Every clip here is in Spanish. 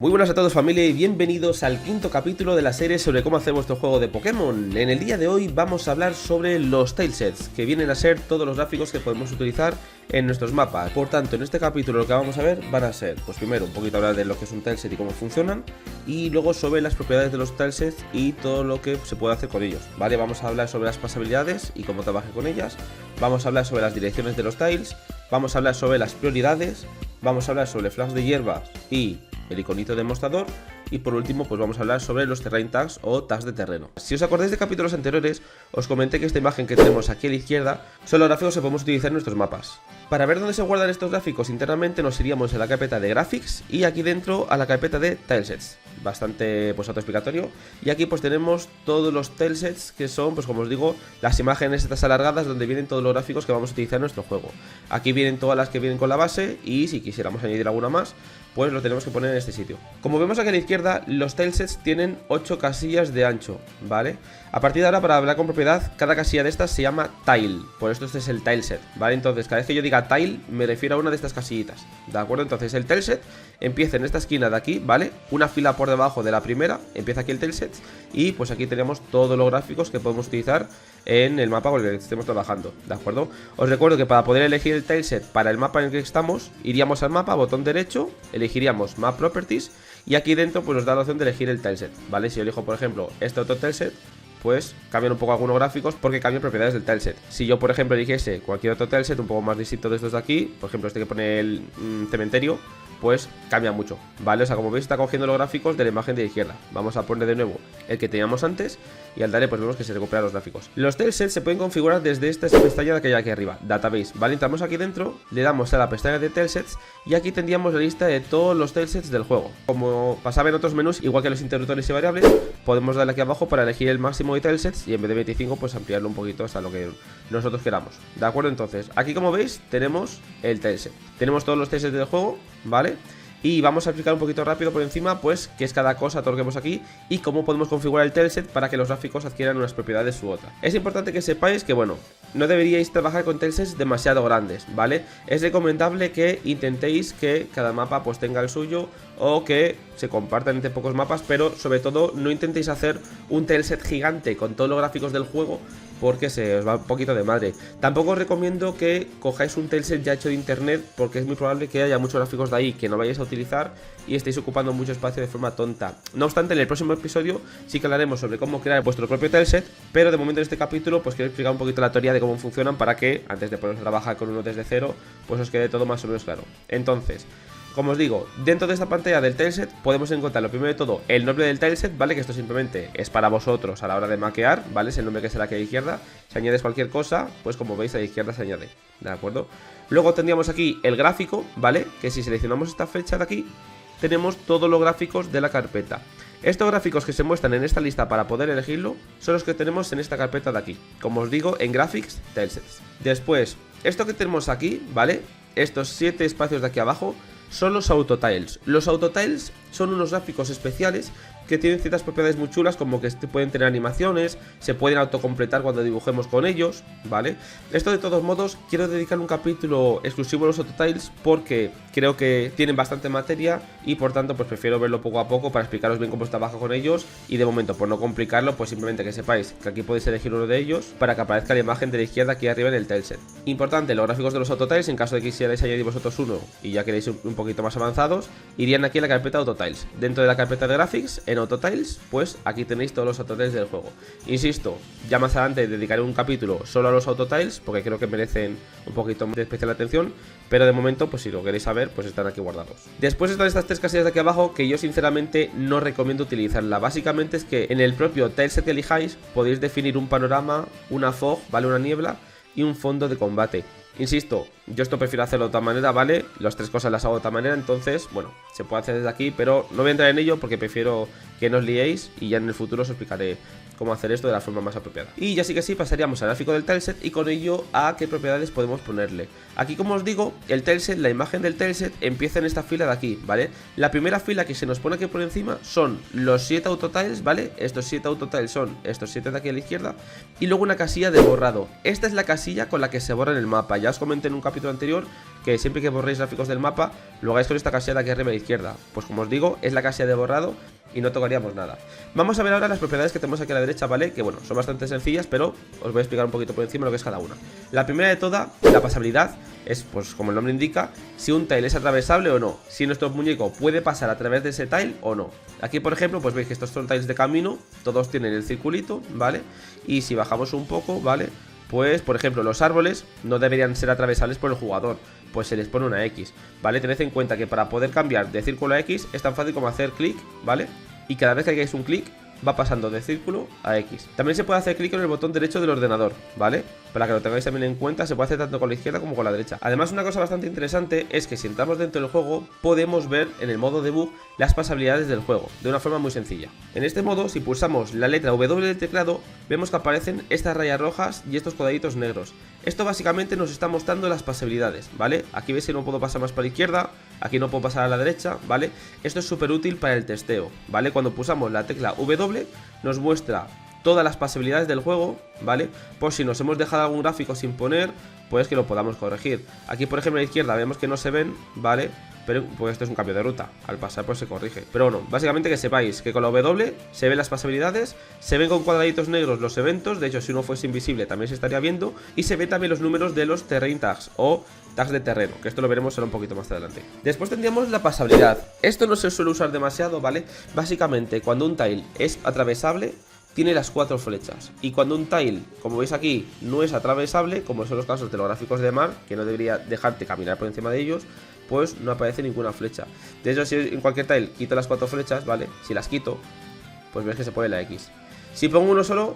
Muy buenas a todos, familia, y bienvenidos al quinto capítulo de la serie sobre cómo hacer vuestro juego de Pokémon. En el día de hoy vamos a hablar sobre los tilesets, que vienen a ser todos los gráficos que podemos utilizar en nuestros mapas. Por tanto, en este capítulo lo que vamos a ver van a ser, pues primero un poquito hablar de lo que es un tileset y cómo funcionan, y luego sobre las propiedades de los tilesets y todo lo que se puede hacer con ellos, ¿vale? Vamos a hablar sobre las pasabilidades y cómo trabajar con ellas, vamos a hablar sobre las direcciones de los tiles, vamos a hablar sobre las prioridades, vamos a hablar sobre flags de hierbas y el iconito de mostrador, y por último pues vamos a hablar sobre los terrain tags o tags de terreno. Si os acordáis de capítulos anteriores, os comenté que esta imagen que tenemos aquí a la izquierda son los gráficos que podemos utilizar en nuestros mapas. Para ver dónde se guardan estos gráficos internamente nos iríamos a la carpeta de Graphics y aquí dentro a la carpeta de Tilesets. Bastante pues autoexplicatorio, y aquí pues tenemos todos los tilesets que son, pues como os digo, las imágenes estas alargadas donde vienen todos los gráficos que vamos a utilizar en nuestro juego. Aquí vienen todas las que vienen con la base, y si quisiéramos añadir alguna más pues lo tenemos que poner en este sitio. Como vemos aquí a la izquierda, los tilesets tienen 8 casillas de ancho, ¿vale? A partir de ahora, para hablar con propiedad, cada casilla de estas se llama tile, por esto este es el tileset, ¿vale? Entonces cada vez que yo diga tile me refiero a una de estas casillitas, ¿de acuerdo? Entonces el tileset empieza en esta esquina de aquí, ¿vale? Una fila por debajo de la primera, empieza aquí el tileset, y pues aquí tenemos todos los gráficos que podemos utilizar en el mapa con el que estemos trabajando, ¿de acuerdo? Os recuerdo que para poder elegir el tileset para el mapa en el que estamos, iríamos al mapa, botón derecho, elegiríamos Map Properties, y aquí dentro pues nos da la opción de elegir el tileset, ¿vale? Si yo elijo por ejemplo este otro tileset, pues cambian un poco algunos gráficos porque cambian propiedades del tileset. Si yo por ejemplo eligiese cualquier otro tileset un poco más distinto de estos de aquí, por ejemplo este que pone el cementerio, pues cambia mucho, ¿vale? O sea, como veis está cogiendo los gráficos de la imagen de la izquierda. Vamos a poner de nuevo el que teníamos antes y al darle pues vemos que se recuperan los gráficos. Los tilesets se pueden configurar desde esta pestaña que hay aquí arriba, Database, ¿vale? Entramos aquí dentro, le damos a la pestaña de tilesets y aquí tendríamos la lista de todos los tilesets del juego. Como pasaba en otros menús, igual que los interruptores y variables, podemos darle aquí abajo para elegir el máximo de tilesets y en vez de 25 pues ampliarlo un poquito hasta lo que nosotros queramos, ¿de acuerdo? Entonces, aquí como veis tenemos el tileset, tenemos todos los tilesets del juego, ¿vale? Y vamos a explicar un poquito rápido por encima pues qué es cada cosa, todo lo que vemos aquí y cómo podemos configurar el tileset para que los gráficos adquieran unas propiedades u otras. Es importante que sepáis que, bueno, no deberíais trabajar con tilesets demasiado grandes, ¿vale? Es recomendable que intentéis que cada mapa pues tenga el suyo o que se compartan entre pocos mapas, pero sobre todo no intentéis hacer un tileset gigante con todos los gráficos del juego porque se os va un poquito de madre. Tampoco os recomiendo que cojáis un tileset ya hecho de internet porque es muy probable que haya muchos gráficos de ahí que no vayáis a utilizar y estéis ocupando mucho espacio de forma tonta. No obstante, en el próximo episodio sí que hablaremos sobre cómo crear vuestro propio tileset, pero de momento en este capítulo pues quiero explicar un poquito la teoría de cómo funcionan para que antes de poneros a trabajar con uno desde cero pues os quede todo más o menos claro. Entonces, como os digo, dentro de esta pantalla del tileset podemos encontrar lo primero de todo el nombre del tileset, ¿vale? Que esto simplemente es para vosotros a la hora de maquear, ¿vale? Es el nombre que será aquí a la izquierda. Si añades cualquier cosa, pues como veis a la izquierda se añade, ¿de acuerdo? Luego tendríamos aquí el gráfico, ¿vale? Que si seleccionamos esta flecha de aquí, tenemos todos los gráficos de la carpeta. Estos gráficos que se muestran en esta lista para poder elegirlo son los que tenemos en esta carpeta de aquí. Como os digo, en Graphics, Tilesets. Después, esto que tenemos aquí, ¿vale? Estos 7 espacios de aquí abajo son los autotiles. Los autotiles son unos gráficos especiales que tienen ciertas propiedades muy chulas, como que pueden tener animaciones, se pueden autocompletar cuando dibujemos con ellos, ¿vale? Esto de todos modos quiero dedicar un capítulo exclusivo a los autotiles porque creo que tienen bastante materia y por tanto pues prefiero verlo poco a poco para explicaros bien cómo se trabaja con ellos y de momento por no complicarlo pues simplemente que sepáis que aquí podéis elegir uno de ellos para que aparezca la imagen de la izquierda aquí arriba en el tileset. Importante, los gráficos de los autotiles, en caso de que quisierais añadir vosotros uno y ya queréis un poquito más avanzados, irían aquí en la carpeta autotiles. Dentro de la carpeta de Graphics, en Autotiles, pues aquí tenéis todos los autotiles del juego. Insisto, ya más adelante dedicaré un capítulo solo a los autotiles porque creo que merecen un poquito de especial atención, pero de momento pues si lo queréis saber pues están aquí guardados. Después están estas 3 casillas de aquí abajo que yo sinceramente no recomiendo utilizarla. Básicamente es que en el propio tileset que elijáis podéis definir un panorama, una fog, ¿vale? Una niebla y un fondo de combate. Insisto, yo esto prefiero hacerlo de otra manera, ¿vale? Las 3 cosas las hago de otra manera, entonces, bueno, se puede hacer desde aquí, pero no voy a entrar en ello porque prefiero que no os liéis y ya en el futuro os explicaré cómo hacer esto de la forma más apropiada. Y ya sí que sí, pasaríamos al gráfico del tileset y con ello a qué propiedades podemos ponerle. Aquí, como os digo, el tileset, la imagen del tileset empieza en esta fila de aquí, ¿vale? La primera fila que se nos pone aquí por encima son los 7 autotiles, ¿vale? Estos 7 autotiles son estos 7 de aquí a la izquierda y luego una casilla de borrado. Esta es la casilla con la que se borra en el mapa. Ya os comenté en un capítulo anterior que que siempre que borréis gráficos del mapa, lo hagáis con esta casilla de aquí arriba a la izquierda. Pues como os digo, es la casilla de borrado y no tocaríamos nada. Vamos a ver ahora las propiedades que tenemos aquí a la derecha, ¿vale? Que bueno, son bastante sencillas, pero os voy a explicar un poquito por encima lo que es cada una. La primera de todas, la pasabilidad, es pues como el nombre indica, si un tile es atravesable o no, si nuestro muñeco puede pasar a través de ese tile o no. Aquí por ejemplo, pues veis que estos son tiles de camino, todos tienen el circulito, ¿vale? Y si bajamos un poco, ¿vale? Pues por ejemplo los árboles no deberían ser atravesables por el jugador, pues se les pone una X, ¿vale? Tened en cuenta que para poder cambiar de círculo a X es tan fácil como hacer clic, ¿vale? Y cada vez que hagáis un clic va pasando de círculo a X. También se puede hacer clic en el botón derecho del ordenador, ¿vale? Para que lo tengáis también en cuenta, se puede hacer tanto con la izquierda como con la derecha. Además, una cosa bastante interesante es que si entramos dentro del juego, podemos ver en el modo debug las pasabilidades del juego, de una forma muy sencilla. En este modo, si pulsamos la letra W del teclado, vemos que aparecen estas rayas rojas y estos cuadraditos negros. Esto básicamente nos está mostrando las pasabilidades, ¿vale? Aquí veis que no puedo pasar más para la izquierda, aquí no puedo pasar a la derecha, ¿vale? Esto es súper útil para el testeo, ¿vale? Cuando pulsamos la tecla W, nos muestra todas las pasabilidades del juego, ¿vale? Por si nos hemos dejado algún gráfico sin poner, pues que lo podamos corregir. Aquí por ejemplo a la izquierda vemos que no se ven, ¿vale? Pero pues esto es un cambio de ruta, al pasar pues se corrige. Pero bueno, básicamente que sepáis que con la W se ven las pasabilidades, se ven con cuadraditos negros los eventos, de hecho si uno fuese invisible también se estaría viendo, y se ven también los números de los terrain tags o tags de terreno, que esto lo veremos ahora un poquito más adelante. Después tendríamos la pasabilidad. Esto no se suele usar demasiado, ¿vale? Básicamente cuando un tile es atravesable tiene las 4 flechas, y cuando un tile, como veis aquí, no es atravesable, como son los casos de los gráficos de mar, que no debería dejarte caminar por encima de ellos, pues no aparece ninguna flecha. De hecho, si en cualquier tile quito las 4 flechas, ¿vale? Si las quito, pues ves que se pone la X. Si pongo uno solo,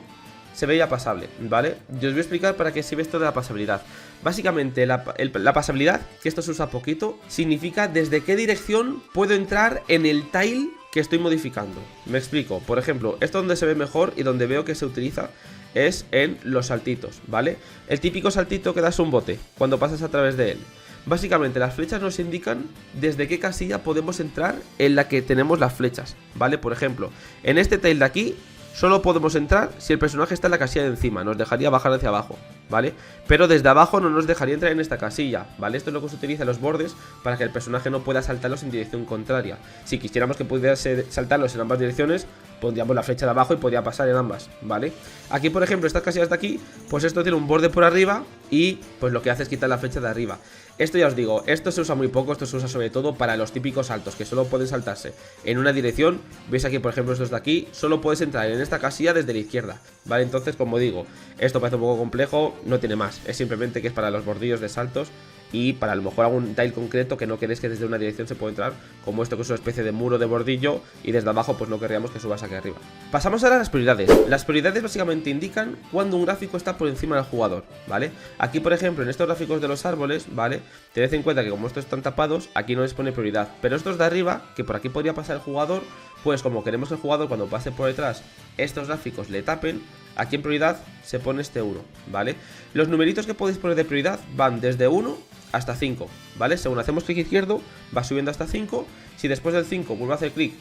se ve ya pasable, ¿vale? Yo os voy a explicar para qué sirve esto de la pasabilidad. Básicamente, la pasabilidad, que esto se usa poquito, significa desde qué dirección puedo entrar en el tile que estoy modificando. Me explico. Por ejemplo, esto donde se ve mejor y donde veo que se utiliza es en los saltitos, ¿vale? El típico saltito que das un bote cuando pasas a través de él. Básicamente las flechas nos indican desde qué casilla podemos entrar en la que tenemos las flechas, ¿vale? Por ejemplo, en este tile de aquí solo podemos entrar si el personaje está en la casilla de encima, nos dejaría bajar hacia abajo, ¿vale? Pero desde abajo no nos dejaría entrar en esta casilla, ¿vale? Esto es lo que se utiliza en los bordes para que el personaje no pueda saltarlos en dirección contraria. Si quisiéramos que pudiese saltarlos en ambas direcciones, pondríamos la flecha de abajo y podría pasar en ambas, ¿vale? Aquí, por ejemplo, estas casillas de aquí, pues esto tiene un borde por arriba y pues lo que hace es quitar la flecha de arriba. Esto ya os digo, esto se usa muy poco, esto se usa sobre todo para los típicos saltos que solo pueden saltarse en una dirección. Veis aquí, por ejemplo, estos de aquí, solo puedes entrar en esta casilla desde la izquierda, ¿vale? Entonces, como digo, esto parece un poco complejo, no tiene más, es simplemente que es para los bordillos de saltos y para a lo mejor algún tile concreto que no queréis que desde una dirección se pueda entrar, como esto que es una especie de muro de bordillo y desde abajo pues no querríamos que subas aquí arriba. Pasamos ahora a las prioridades. Las prioridades básicamente indican cuando un gráfico está por encima del jugador, ¿vale? Aquí, por ejemplo, en estos gráficos de los árboles, ¿vale? Tened en cuenta que como estos están tapados, aquí no les pone prioridad, pero estos de arriba, que por aquí podría pasar el jugador, pues como queremos que el jugador cuando pase por detrás estos gráficos le tapen, aquí en prioridad se pone este 1, ¿vale? Los numeritos que podéis poner de prioridad van desde 1 hasta 5, ¿vale? Según hacemos clic izquierdo, va subiendo hasta 5. Si después del 5 vuelvo a hacer clic,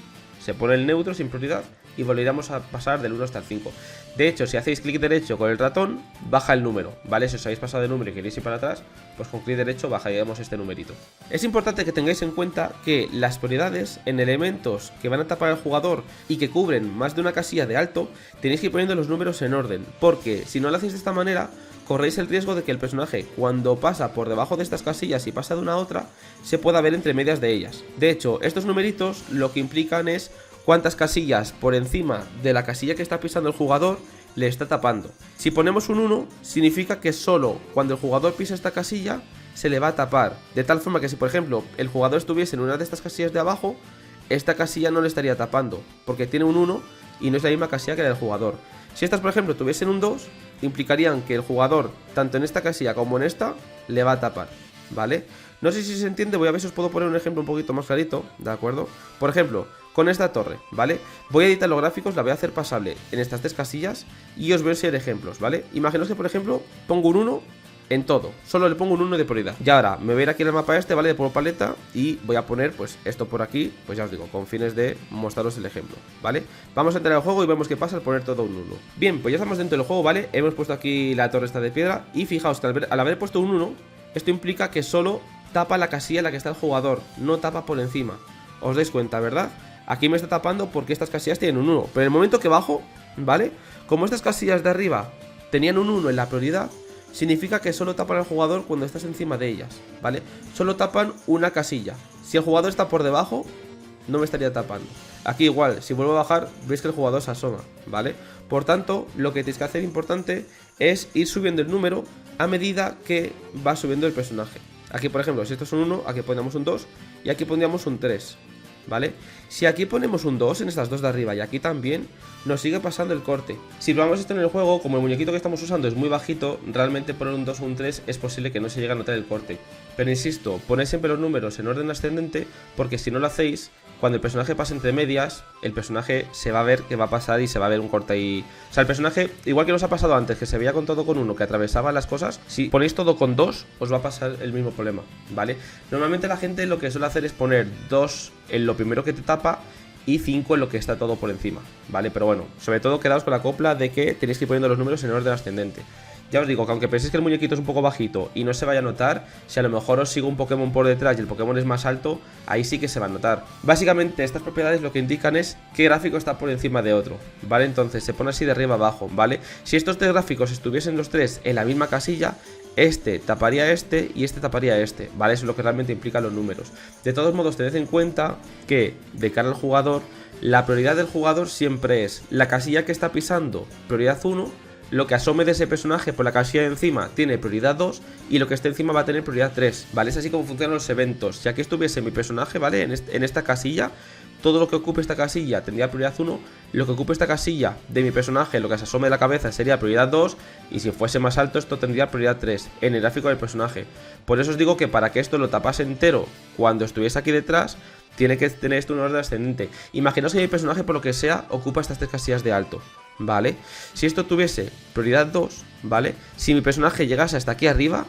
se pone el neutro sin prioridad y volveríamos a pasar del 1 hasta el 5. De hecho, si hacéis clic derecho con el ratón, baja el número, ¿vale? Si os habéis pasado de número y queréis ir para atrás, pues con clic derecho bajaríamos este numerito. Es importante que tengáis en cuenta que las prioridades en elementos que van a tapar al jugador y que cubren más de una casilla de alto, tenéis que ir poniendo los números en orden, porque si no lo hacéis de esta manera, corréis el riesgo de que el personaje, cuando pasa por debajo de estas casillas y pasa de una a otra, se pueda ver entre medias de ellas. De hecho, estos numeritos lo que implican es cuántas casillas por encima de la casilla que está pisando el jugador le está tapando. Si ponemos un 1, significa que solo cuando el jugador pisa esta casilla se le va a tapar. De tal forma que si, por ejemplo, el jugador estuviese en una de estas casillas de abajo, esta casilla no le estaría tapando, porque tiene un 1 y no es la misma casilla que la del jugador. Si estas, por ejemplo, tuviesen un 2, implicarían que el jugador, tanto en esta casilla como en esta, le va a tapar, ¿vale? No sé si se entiende, voy a ver si os puedo poner un ejemplo un poquito más clarito, ¿de acuerdo? Por ejemplo, con esta torre, ¿vale? Voy a editar los gráficos, la voy a hacer pasable en estas 3 casillas y os voy a enseñar ejemplos, ¿vale? Imaginaos que, por ejemplo, pongo un 1 en todo, solo le pongo un 1 de prioridad. Y ahora me voy a ir aquí en el mapa este, ¿vale? De por paleta y voy a poner pues esto por aquí, pues ya os digo, con fines de mostraros el ejemplo, ¿vale? Vamos a entrar al juego y vemos qué pasa al poner todo un 1. Bien, pues ya estamos dentro del juego, ¿vale? Hemos puesto aquí la torre esta de piedra y fijaos que al haber puesto un 1, esto implica que solo tapa la casilla en la que está el jugador, no tapa por encima. Os dais cuenta, ¿verdad? Aquí me está tapando porque estas casillas tienen un 1. Pero en el momento que bajo, ¿vale? Como estas casillas de arriba tenían un 1 en la prioridad, significa que solo tapan al jugador cuando estás encima de ellas, ¿vale? Solo tapan una casilla. Si el jugador está por debajo, no me estaría tapando. Aquí igual, si vuelvo a bajar, veis que el jugador se asoma, ¿vale? Por tanto, lo que tenéis que hacer importante es ir subiendo el número a medida que va subiendo el personaje. Aquí, por ejemplo, si esto es un 1, aquí pondríamos un 2 y aquí pondríamos un 3, ¿vale? Si aquí ponemos un 2 en estas dos de arriba y aquí también, nos sigue pasando el corte. Si probamos esto en el juego, como el muñequito que estamos usando es muy bajito, realmente poner un 2 o un 3 es posible que no se llegue a notar el corte. Pero insisto, poned siempre los números en orden ascendente, porque si no lo hacéis, cuando el personaje pase entre medias, el personaje se va a ver que va a pasar y se va a ver un corte ahí. O sea, el personaje, igual que nos ha pasado antes, que se veía con todo con 1, que atravesaba las cosas, si ponéis todo con 2, os va a pasar el mismo problema, ¿vale? Normalmente la gente lo que suele hacer es poner 2 en lo primero que te tapa y 5 en lo que está todo por encima, ¿vale? Pero bueno, sobre todo quedaos con la copla de que tenéis que ir poniendo los números en orden ascendente. Ya os digo que aunque penséis que el muñequito es un poco bajito y no se vaya a notar, si a lo mejor os sigo un Pokémon por detrás y el Pokémon es más alto, ahí sí que se va a notar. Básicamente estas propiedades lo que indican es qué gráfico está por encima de otro, ¿vale? Entonces se pone así de arriba abajo, ¿vale? Si estos tres gráficos estuviesen los tres en la misma casilla, este taparía este y este taparía este, ¿vale? Eso es lo que realmente implican los números. De todos modos, tened en cuenta que de cara al jugador, la prioridad del jugador siempre es la casilla que está pisando, prioridad 1, lo que asome de ese personaje por la casilla de encima tiene prioridad 2 y lo que esté encima va a tener prioridad 3, ¿vale? Es así como funcionan los eventos. Si aquí estuviese mi personaje, ¿vale? En esta casilla, todo lo que ocupe esta casilla tendría prioridad 1, lo que ocupe esta casilla de mi personaje, lo que se asome de la cabeza sería prioridad 2 y si fuese más alto esto tendría prioridad 3 en el gráfico del personaje. Por eso os digo que para que esto lo tapase entero cuando estuviese aquí detrás, tiene que tener esto un orden ascendente. Imaginaos que mi personaje por lo que sea ocupa estas tres casillas de alto, ¿vale? Si esto tuviese prioridad 2, ¿vale? Si mi personaje llegase hasta aquí arriba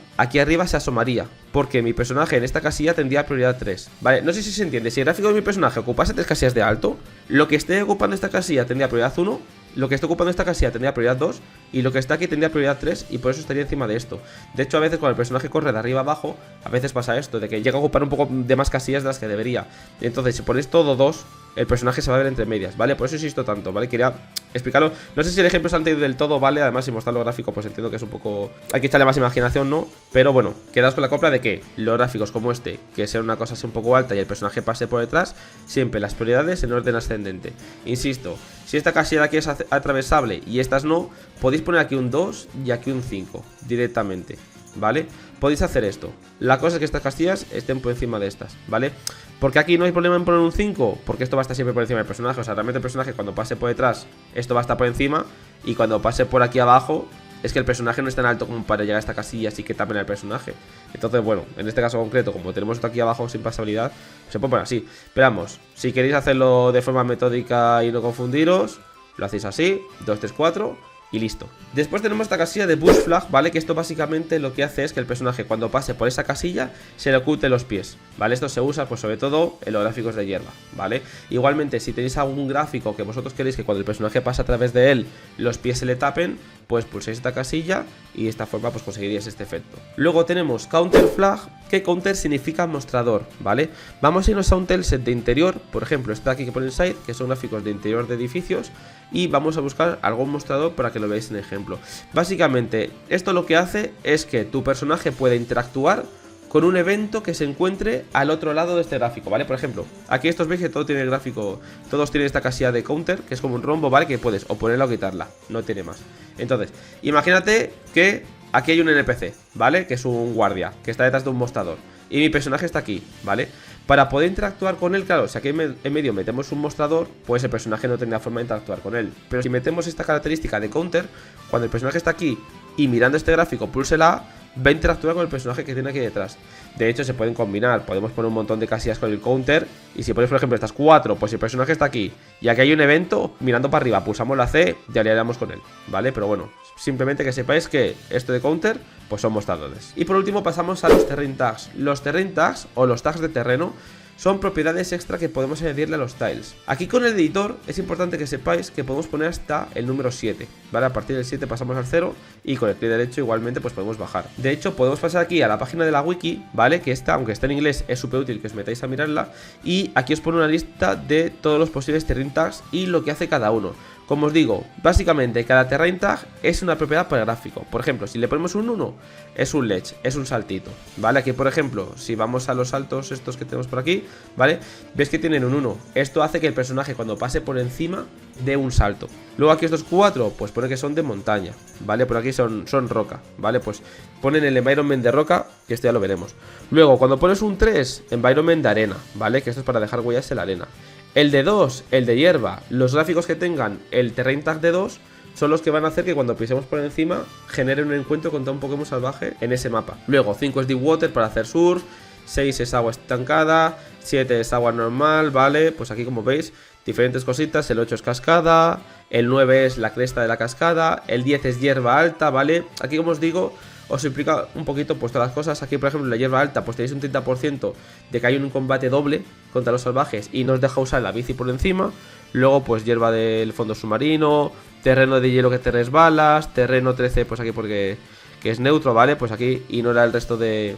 se asomaría, porque mi personaje en esta casilla tendría prioridad 3, ¿vale? No sé si se entiende, si el gráfico de mi personaje ocupase tres casillas de alto, lo que esté ocupando esta casilla tendría prioridad 1, lo que esté ocupando esta casilla tendría prioridad 2 y lo que está aquí tendría prioridad 3 y por eso estaría encima de esto. De hecho, a veces cuando el personaje corre de arriba a abajo, a veces pasa esto, de que llega a ocupar un poco de más casillas de las que debería. Entonces, si ponéis todo 2, el personaje se va a ver entre medias, ¿vale? Por eso insisto tanto, ¿vale? Quería explicarlo. No sé si el ejemplo es antes del todo, ¿vale? Además, si mostrarlo gráfico, pues entiendo que es un poco... Hay que echarle más imaginación, ¿no? Pero bueno, quedaos con la copla de que los gráficos como este, que sea una cosa así un poco alta y el personaje pase por detrás, siempre las prioridades en orden ascendente. Insisto, si esta casilla de aquí es atravesable y estas no, podéis poner aquí un 2 y aquí un 5 directamente, ¿vale? Podéis hacer esto. La cosa es que estas casillas estén por encima de estas, ¿vale? Porque aquí no hay problema en poner un 5, porque esto va a estar siempre por encima del personaje. O sea, realmente el personaje cuando pase por detrás, esto va a estar por encima, y cuando pase por aquí abajo, es que el personaje no es tan alto como para llegar a esta casilla, así que tapen al personaje. Entonces, bueno, en este caso concreto, como tenemos esto aquí abajo sin pasabilidad, se puede poner así. Pero vamos, si queréis hacerlo de forma metódica y no confundiros, lo hacéis así, 2, 3, 4... y listo. Después tenemos esta casilla de Bush Flag, ¿vale? Que esto básicamente lo que hace es que el personaje cuando pase por esa casilla se le oculte los pies, ¿vale? Esto se usa pues sobre todo en los gráficos de hierba, ¿vale? Igualmente si tenéis algún gráfico que vosotros queréis que cuando el personaje pase a través de él los pies se le tapen, pues pulséis esta casilla y de esta forma pues conseguiríais este efecto. Luego tenemos Counter Flag, que Counter significa mostrador, ¿vale? Vamos a irnos a un tileset de interior, por ejemplo está aquí que pone Side, que son gráficos de interior de edificios, y vamos a buscar algún mostrador para que lo veáis en ejemplo. Básicamente esto lo que hace es que tu personaje puede interactuar con un evento que se encuentre al otro lado de este gráfico, ¿vale? Por ejemplo, aquí estos veis que todo tiene el gráfico, todos tienen esta casilla de counter, que es como un rombo, ¿vale? Que puedes o ponerla o quitarla, no tiene más. Entonces, imagínate que aquí hay un NPC, ¿vale? Que es un guardia, que está detrás de un mostrador, y mi personaje está aquí, ¿vale? Para poder interactuar con él, claro, si aquí en medio metemos un mostrador, pues el personaje no tendrá forma de interactuar con él. Pero si metemos esta característica de counter, cuando el personaje está aquí y mirando este gráfico pulse la A, va a interactuar con el personaje que tiene aquí detrás. De hecho, se pueden combinar, podemos poner un montón de casillas con el counter. Y si pones, por ejemplo, estas 4, pues si el personaje está aquí y aquí hay un evento, mirando para arriba, pulsamos la C, ya le haríamos con él, ¿vale? Pero bueno, simplemente que sepáis que esto de counter, pues son mostradores. Y por último pasamos a los terrain tags. Los terrain tags, o los tags de terreno, son propiedades extra que podemos añadirle a los tiles. Aquí con el editor es importante que sepáis que podemos poner hasta el número 7, ¿vale? A partir del 7 pasamos al 0 y con el clic derecho igualmente pues podemos bajar. De hecho podemos pasar aquí a la página de la wiki, ¿vale? Que esta, aunque está en inglés, es súper útil que os metáis a mirarla. Y aquí os pone una lista de todos los posibles terrain tags y lo que hace cada uno. Como os digo, básicamente cada terrain tag es una propiedad para el gráfico. Por ejemplo, si le ponemos un 1, es un ledge, es un saltito, ¿vale? Aquí por ejemplo, si vamos a los saltos estos que tenemos por aquí, ¿vale? Ves que tienen un 1. Esto hace que el personaje cuando pase por encima dé un salto. Luego aquí estos 4, pues pone que son de montaña, ¿vale? Por aquí son roca, ¿vale? Pues ponen el environment de roca, que esto ya lo veremos. Luego, cuando pones un 3, environment de arena, ¿vale? Que esto es para dejar huellas en la arena. El de 2, el de hierba, los gráficos que tengan el terrain tag de 2 son los que van a hacer que cuando pisemos por encima generen un encuentro contra un Pokémon salvaje en ese mapa. Luego 5 es deep water para hacer surf, 6 es agua estancada, 7 es agua normal, ¿vale? Pues aquí como veis, diferentes cositas, el 8 es cascada, el 9 es la cresta de la cascada, el 10 es hierba alta, ¿vale? Aquí como os digo, os explica un poquito pues todas las cosas. Aquí por ejemplo la hierba alta pues tenéis un 30% de que hay un combate doble contra los salvajes y no os deja usar la bici por encima. Luego pues hierba del fondo submarino, terreno de hielo que te resbalas, terreno 13 pues aquí porque que es neutro, ¿vale? Pues aquí ignora el resto de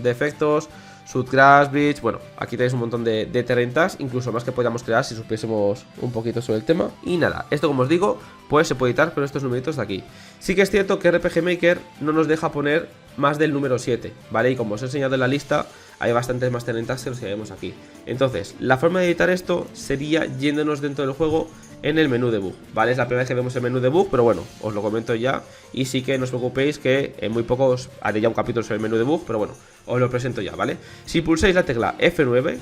efectos. Sud Grass Bridge, bueno, aquí tenéis un montón de terrain tags, incluso más que podríamos crear si supiésemos un poquito sobre el tema. Y nada, esto como os digo, pues se puede editar con estos numeritos de aquí. Sí que es cierto que RPG Maker no nos deja poner más del número 7, ¿vale? Y como os he enseñado en la lista, hay bastantes más terrain tags que los que vemos aquí. Entonces, la forma de editar esto sería yéndonos dentro del juego en el menú debug, ¿vale? Es la primera vez que vemos el menú debug, pero bueno, os lo comento ya. Y sí que no os preocupéis que en muy poco os haré ya un capítulo sobre el menú debug, pero bueno, os lo presento ya, ¿vale? Si pulsáis la tecla F9,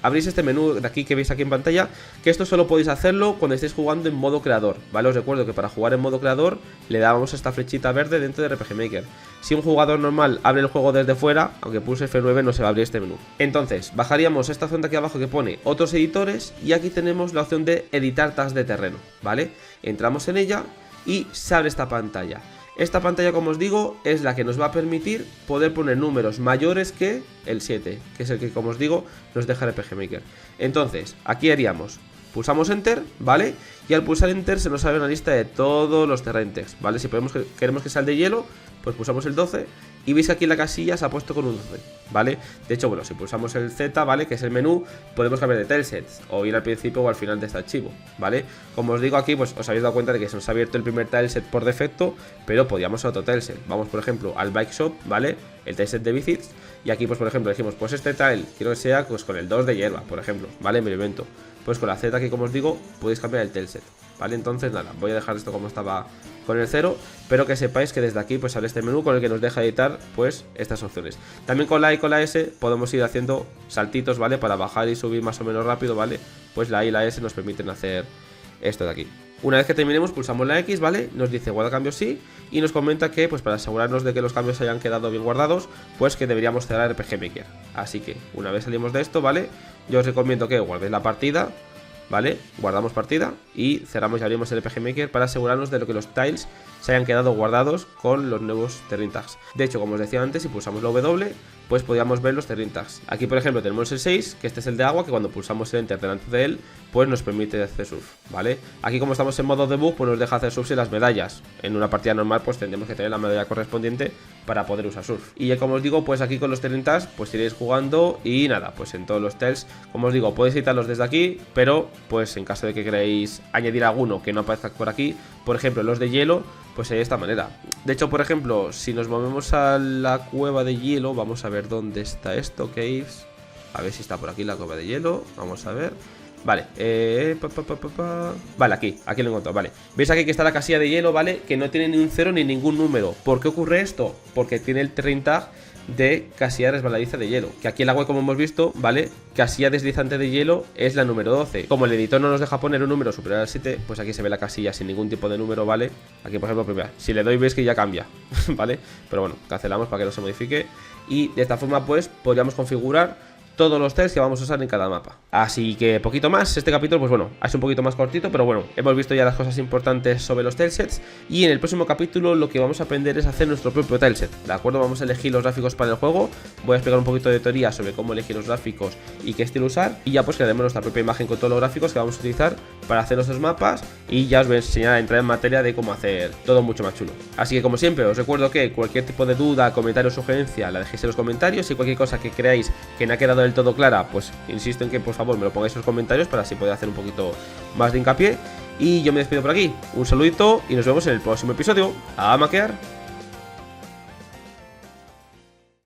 abrís este menú de aquí que veis aquí en pantalla, que esto solo podéis hacerlo cuando estéis jugando en modo creador, ¿vale? Os recuerdo que para jugar en modo creador le dábamos esta flechita verde dentro de RPG Maker. Si un jugador normal abre el juego desde fuera, aunque pulse F9 no se va a abrir este menú. Entonces, bajaríamos esta opción de aquí abajo que pone otros editores y aquí tenemos la opción de editar tags de terreno, ¿vale? Entramos en ella y se abre esta pantalla. Esta pantalla, como os digo, es la que nos va a permitir poder poner números mayores que el 7, que es el que, como os digo, nos deja RPG Maker. Entonces, aquí haríamos, pulsamos Enter, ¿vale? Y al pulsar Enter se nos abre una lista de todos los terrain tags, ¿vale? Si queremos que sea el de hielo, pues pulsamos el 12 y veis que aquí la casilla se ha puesto con un 12, ¿vale? De hecho, bueno, si pulsamos el Z, ¿vale? Que es el menú, podemos cambiar de tilesets o ir al principio o al final de este archivo, ¿vale? Como os digo aquí, pues os habéis dado cuenta de que se nos ha abierto el primer tileset por defecto, pero podíamos a otro tileset. Vamos, por ejemplo, al Bike Shop, ¿vale? El tileset de visits y aquí, pues por ejemplo, decimos, pues este tile quiero que sea pues con el 2 de hierba, por ejemplo, ¿vale? Me lo invento. Pues con la Z aquí, como os digo, podéis cambiar el tileset, ¿vale? Entonces nada, voy a dejar esto como estaba con el 0, pero que sepáis que desde aquí pues sale este menú con el que nos deja editar pues estas opciones. También con la I y con la S podemos ir haciendo saltitos, ¿vale? Para bajar y subir más o menos rápido, ¿vale? Pues la I y la S nos permiten hacer esto de aquí. Una vez que terminemos pulsamos la X, ¿vale? Nos dice guarda cambios sí y nos comenta que pues para asegurarnos de que los cambios hayan quedado bien guardados, pues que deberíamos cerrar RPG Maker. Así que una vez salimos de esto, ¿vale? Yo os recomiendo que guardéis la partida, ¿vale? Guardamos partida y cerramos y abrimos el RPG Maker para asegurarnos de que los tiles se hayan quedado guardados con los nuevos terrain tags. De hecho, como os decía antes, si pulsamos la W, pues podríamos ver los terrain tags. Aquí, por ejemplo, tenemos el 6, que este es el de agua, que cuando pulsamos el Enter delante de él, pues nos permite hacer surf, ¿vale? Aquí, como estamos en modo debug, pues nos deja hacer surf sin las medallas. En una partida normal, pues tendremos que tener la medalla correspondiente para poder usar surf. Y ya como os digo, pues aquí con los terrain tags, pues iréis jugando y nada, pues en todos los tiles, como os digo, podéis editarlos desde aquí, pero pues en caso de que queráis añadir alguno que no aparezca por aquí, por ejemplo, los de hielo, pues de esta manera. De hecho, por ejemplo, si nos movemos a la cueva de hielo, vamos a ver dónde está esto, caves. A ver si está por aquí la cueva de hielo. Vamos a ver. Vale, vale, aquí lo he encontrado, vale. Veis aquí que está la casilla de hielo, ¿vale? Que no tiene ni un 0 ni ningún número. ¿Por qué ocurre esto? Porque tiene el terrain tag de casilla resbaladiza de hielo. Que aquí en la web, como hemos visto, ¿vale? Casilla deslizante de hielo es la número 12. Como el editor no nos deja poner un número superior al 7, pues aquí se ve la casilla sin ningún tipo de número, ¿vale? Aquí, por ejemplo, primero, si le doy veis que ya cambia, ¿vale? Pero bueno, cancelamos para que no se modifique. Y de esta forma, pues, podríamos configurar todos los tiles que vamos a usar en cada mapa. Así que poquito más, este capítulo pues bueno, es un poquito más cortito, pero bueno, hemos visto ya las cosas importantes sobre los tilesets y en el próximo capítulo lo que vamos a aprender es hacer nuestro propio tileset, ¿de acuerdo? Vamos a elegir los gráficos para el juego, voy a explicar un poquito de teoría sobre cómo elegir los gráficos y qué estilo usar y ya pues crearemos nuestra propia imagen con todos los gráficos que vamos a utilizar para hacer nuestros mapas y ya os voy a enseñar a entrar en materia de cómo hacer todo mucho más chulo. Así que como siempre os recuerdo que cualquier tipo de duda, comentario o sugerencia la dejéis en los comentarios y cualquier cosa que creáis que no ha quedado del todo clara, pues insisto en que por favor me lo pongáis en los comentarios para así poder hacer un poquito más de hincapié. Y yo me despido por aquí, un saludito y nos vemos en el próximo episodio. ¡A maquear!